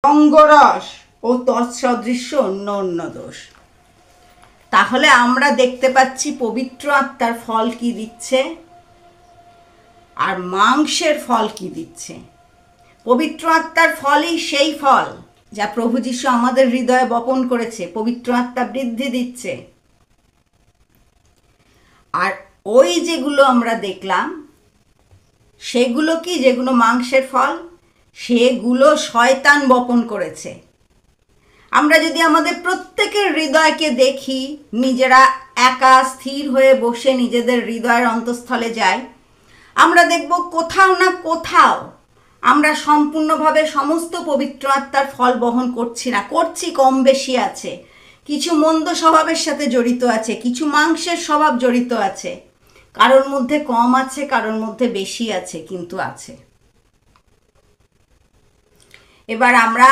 অঙ্গরস ও তৎসদৃশ্য অন্য অন্য দোষ। তাহলে আমরা দেখতে পাচ্ছি পবিত্র আত্মার ফল কি দিচ্ছে আর মাংসের ফল কি দিচ্ছে। পবিত্র আত্মার ফলই সেই ফল যা প্রভু যীশু আমাদের হৃদয়ে বপন করেছে। পবিত্র আত্মা বৃদ্ধি দিচ্ছে। আর ওই যেগুলো আমরা দেখলাম সেগুলো কি, যেগুলো মাংসের ফল, সেগুলো শয়তান বপন করেছে। আমরা যদি আমাদের প্রত্যেকের হৃদয়কে দেখি, নিজেরা একা স্থির হয়ে বসে নিজেদের হৃদয়ের অন্তঃস্থলে যাই, আমরা দেখব কোথাও না কোথাও আমরা সম্পূর্ণভাবে সমস্ত পবিত্র আত্মার ফল বহন করছি না। করছি, কম বেশি আছে। কিছু মন্দ স্বভাবের সাথে জড়িত আছে, কিছু মাংসের স্বভাব জড়িত আছে, কারোর মধ্যে কম আছে, কারোর মধ্যে বেশি আছে, কিন্তু আছে। এবার আমরা